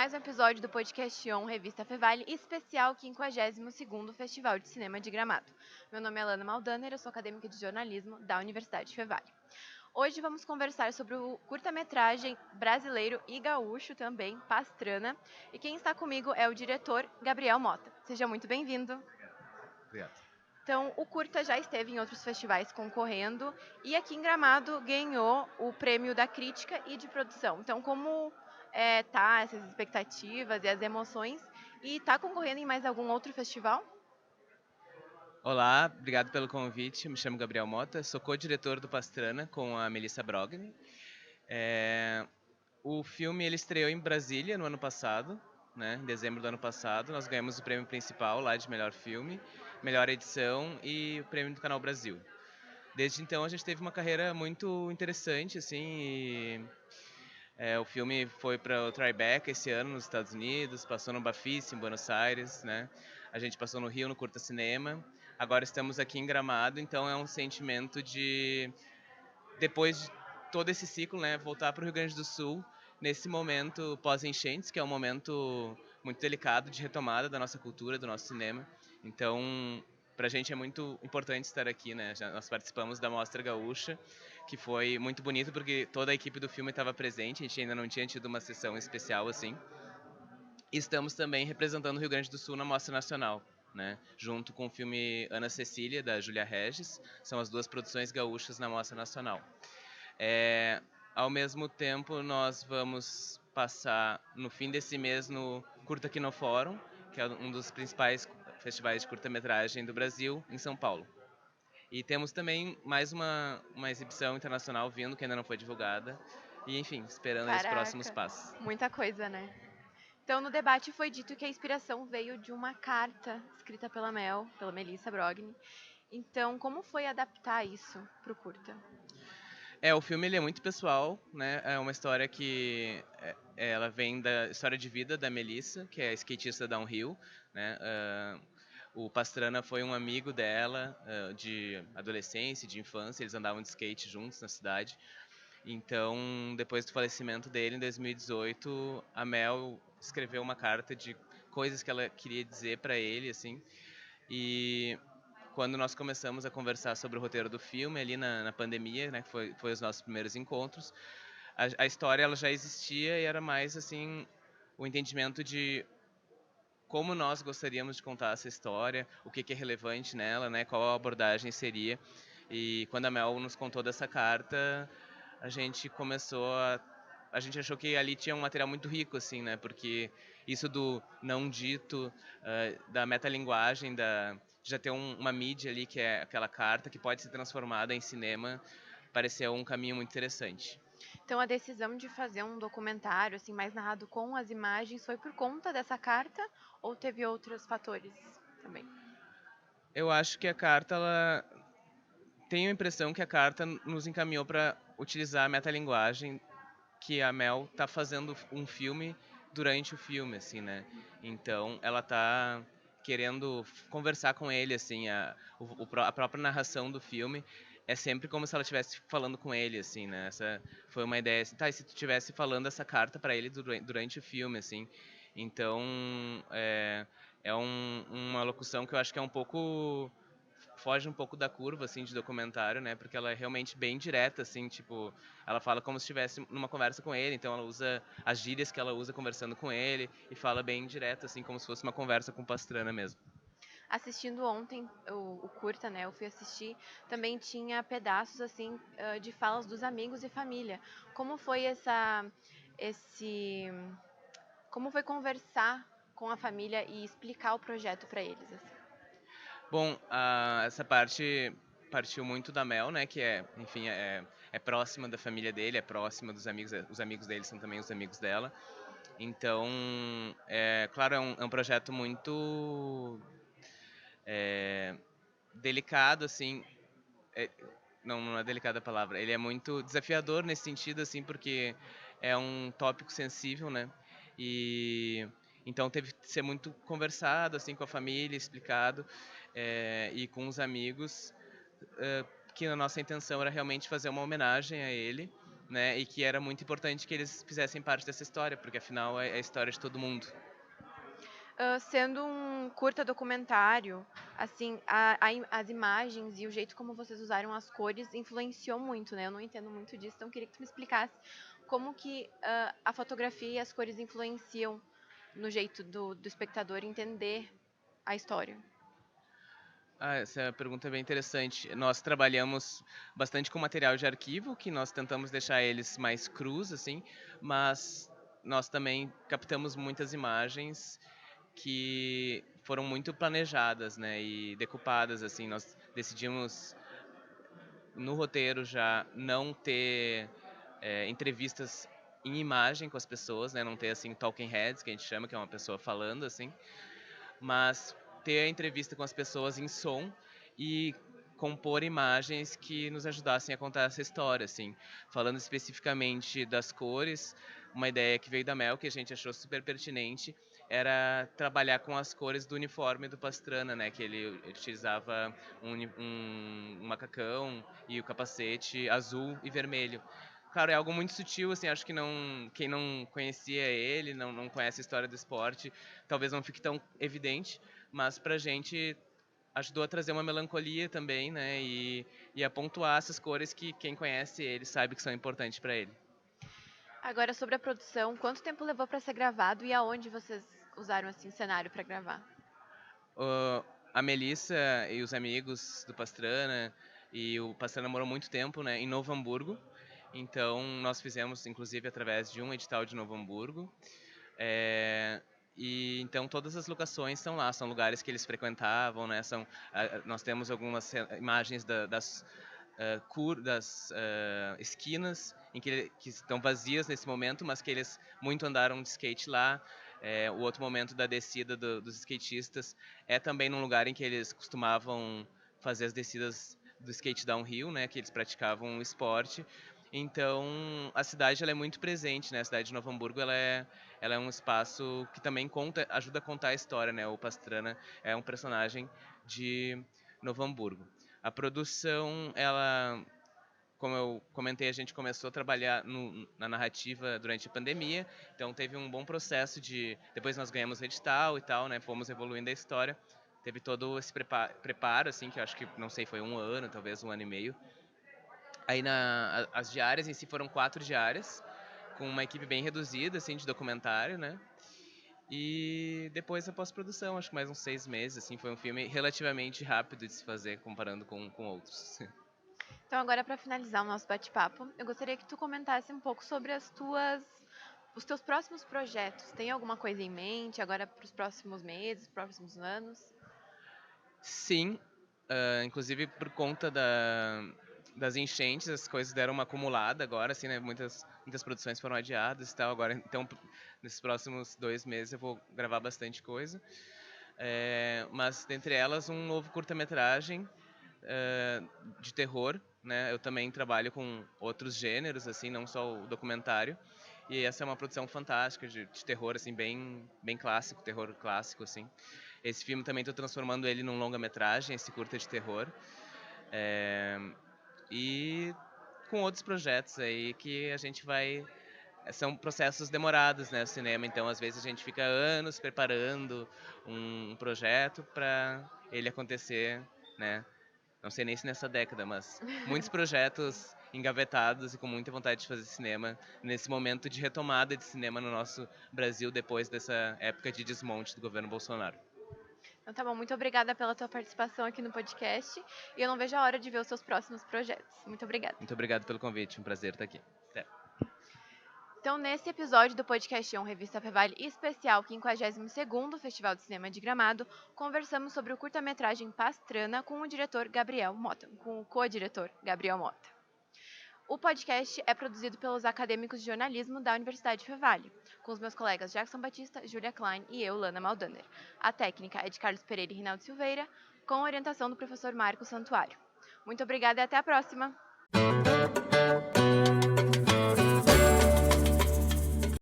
mais um episódio do podcast On Revista Fevale, especial 52º Festival de Cinema de Gramado. Meu nome é Alana Maldaner, eu sou acadêmica de jornalismo da Universidade Fevale. Hoje vamos conversar sobre o curta-metragem brasileiro e gaúcho também, Pastrana, e quem está comigo é o diretor Gabriel Mota. Seja muito bem-vindo. Obrigado. Então, o curta já esteve em outros festivais concorrendo e aqui em Gramado ganhou o prêmio da crítica e de produção. Então, como tá essas expectativas e as emoções? E tá concorrendo em mais algum outro festival? Olá, obrigado pelo convite. Me chamo Gabriel Mota, sou co-diretor do Pastrana com a Melissa Brogni. O filme ele estreou em Brasília no ano passado, né, em dezembro do ano passado. Nós ganhamos o prêmio principal lá de melhor filme, melhor edição e o prêmio do Canal Brasil. Desde então a gente teve uma carreira muito interessante, assim. O filme foi para o Tribeca esse ano nos Estados Unidos, passou no Bafis em Buenos Aires, né? A gente passou no Rio no Curta Cinema. Agora estamos aqui em Gramado, então é um sentimento de depois de todo esse ciclo, né, voltar para o Rio Grande do Sul nesse momento pós-enchentes, que é um momento muito delicado de retomada da nossa cultura, do nosso cinema. Então, para a gente é muito importante estar aqui, né? Nós participamos da Mostra Gaúcha, que foi muito bonito porque toda a equipe do filme estava presente. A gente ainda não tinha tido uma sessão especial assim. E estamos também representando o Rio Grande do Sul na Mostra Nacional, né? Junto com o filme Ana Cecília da Júlia Regis, são as duas produções gaúchas na Mostra Nacional. Ao mesmo tempo, nós vamos passar no fim desse mês no Curta Aqui no Fórum, que é um dos principais festivais de curta-metragem do Brasil, em São Paulo. E temos também mais uma exibição internacional vindo, que ainda não foi divulgada. E, enfim, esperando aí os próximos Caraca, passos. muita coisa, né? Então, no debate foi dito que a inspiração veio de uma carta escrita pela pela Melissa Brogni. Então, como foi adaptar isso para o curta? O filme ele é muito pessoal, né? É uma história que ela vem da história de vida da Melissa, que é skatista downhill, né? O Pastrana foi um amigo dela de adolescência, de infância, eles andavam de skate juntos na cidade. Então, depois do falecimento dele em 2018, a Mel escreveu uma carta de coisas que ela queria dizer para ele, assim. E quando nós começamos a conversar sobre o roteiro do filme ali na pandemia, né, que foi os nossos primeiros encontros, a história ela já existia e era mais assim o entendimento de como nós gostaríamos de contar essa história, o que é relevante nela, né, qual a abordagem seria. E quando a Mel nos contou dessa carta, a gente começou a gente achou que ali tinha um material muito rico, assim, né? Porque isso do não dito, da metalinguagem, já ter uma mídia ali que é aquela carta que pode ser transformada em cinema, pareceu um caminho muito interessante. Então, a decisão de fazer um documentário assim mais narrado com as imagens foi por conta dessa carta ou teve outros fatores também? Eu acho que a carta, ela tenho a impressão que a carta nos encaminhou para utilizar a metalinguagem que a Mel tá fazendo um filme durante o filme, assim, né? Então, ela tá querendo conversar com ele, assim, a própria narração do filme é sempre como se ela estivesse falando com ele, assim, né? Essa foi uma ideia, assim, tá, e se tu estivesse falando essa carta para ele durante o filme, assim. Então, uma locução que eu acho que é um pouco foge um pouco da curva, assim, de documentário, né? Porque ela é realmente bem direta, assim, tipo, ela fala como se estivesse numa conversa com ele, então ela usa as gírias que ela usa conversando com ele e fala bem direto, assim, como se fosse uma conversa com Pastrana mesmo. Assistindo ontem o curta, né? Eu fui assistir, também tinha pedaços assim de falas dos amigos e família. Como foi esse, como foi conversar com a família e explicar o projeto para eles, assim? Bom, essa parte partiu muito da Mel, né, que enfim, é próxima da família dele, é próxima dos amigos, os amigos dele são também os amigos dela. Então, claro, é um projeto muito delicado, assim, é, não é delicada a palavra, ele é muito desafiador nesse sentido, assim, porque é um tópico sensível, né? E então teve que ser muito conversado, assim, com a família, explicado, e com os amigos, que a nossa intenção era realmente fazer uma homenagem a ele, né? E que era muito importante que eles fizessem parte dessa história, porque afinal é a história de todo mundo. Sendo um curta documentário, assim, as imagens e o jeito como vocês usaram as cores influenciou muito, né? Eu não entendo muito disso, então queria que tu me explicasse como que a fotografia e as cores influenciam no jeito do espectador entender a história. Essa pergunta é bem interessante. Nós trabalhamos bastante com material de arquivo, que nós tentamos deixar eles mais crus, assim, mas nós também captamos muitas imagens que foram muito planejadas, né, e decupadas, assim. Nós decidimos no roteiro já não ter entrevistas em imagem com as pessoas, né, não ter assim talking heads, que a gente chama, que é uma pessoa falando, assim, mas ter a entrevista com as pessoas em som e compor imagens que nos ajudassem a contar essa história, assim. Falando especificamente das cores, uma ideia que veio da Mel, que a gente achou super pertinente, era trabalhar com as cores do uniforme do Pastrana, né? Que ele utilizava um macacão e o capacete azul e vermelho. Claro, é algo muito sutil, assim, acho que quem não conhecia ele, não conhece a história do esporte, talvez não fique tão evidente, mas pra gente ajudou a trazer uma melancolia também, né, e a pontuar essas cores que quem conhece ele sabe que são importantes para ele. Agora, sobre a produção, quanto tempo levou para ser gravado e aonde vocês usaram assim cenário para gravar? A Melissa e os amigos do Pastrana, e o Pastrana morou muito tempo, né, em Novo Hamburgo, então nós fizemos, inclusive, através de um edital de Novo Hamburgo. E então todas as locações estão lá, são lugares que eles frequentavam, né? Nós temos algumas imagens das esquinas que estão vazias nesse momento, mas que eles muito andaram de skate lá. O outro momento da descida dos skatistas é também num lugar em que eles costumavam fazer as descidas do skate downhill, né? Que eles praticavam o esporte. Então, a cidade ela é muito presente, né? A cidade de Novo Hamburgo ela é um espaço que também ajuda a contar a história, né? O Pastrana é um personagem de Novo Hamburgo. A produção, ela, como eu comentei, a gente começou a trabalhar na narrativa durante a pandemia, então teve um bom processo depois nós ganhamos o edital e tal, né? Fomos evoluindo a história. Teve todo esse preparo, assim, que eu acho que, não sei, foi 1 ano, talvez 1 ano e meio. Aí as diárias em si foram 4 diárias, com uma equipe bem reduzida, assim, de documentário, né? E depois a pós-produção, acho que mais uns 6 meses, assim, foi um filme relativamente rápido de se fazer, comparando com outros. Então, agora para finalizar o nosso bate-papo, eu gostaria que tu comentasse um pouco sobre os teus próximos projetos. Tem alguma coisa em mente agora para os próximos meses, próximos anos? Sim, inclusive por conta das enchentes, as coisas deram uma acumulada agora, assim, né? Muitas produções foram adiadas e tal. Agora, então, nesses próximos 2 meses eu vou gravar bastante coisa. Mas, dentre elas, um novo curta-metragem de terror, né? Eu também trabalho com outros gêneros, assim, não só o documentário. E essa é uma produção fantástica de terror, assim, bem clássico, terror clássico, assim. Esse filme também estou transformando ele num longa-metragem, esse curta de terror. E com outros projetos aí que a gente vai... São processos demorados, né, o cinema, então às vezes a gente fica anos preparando um projeto para ele acontecer, né? Não sei nem se nessa década, mas muitos projetos engavetados e com muita vontade de fazer cinema nesse momento de retomada de cinema no nosso Brasil depois dessa época de desmonte do governo Bolsonaro. Então, tá bom. Muito obrigada pela tua participação aqui no podcast. E eu não vejo a hora de ver os seus próximos projetos. Muito obrigada. Muito obrigado pelo convite, um prazer estar aqui. Até. Então, nesse episódio do podcast Revista Fevale especial 52º Festival de Cinema de Gramado, conversamos sobre o curta-metragem Pastrana com o diretor Gabriel Mota, com o co-diretor Gabriel Mota. O podcast é produzido pelos acadêmicos de jornalismo da Universidade Fevale, com os meus colegas Jackson Batista, Julia Klein e eu, Lana Maldaner. A técnica é de Carlos Pereira e Rinaldo Silveira, com orientação do professor Marco Santuário. Muito obrigada e até a próxima!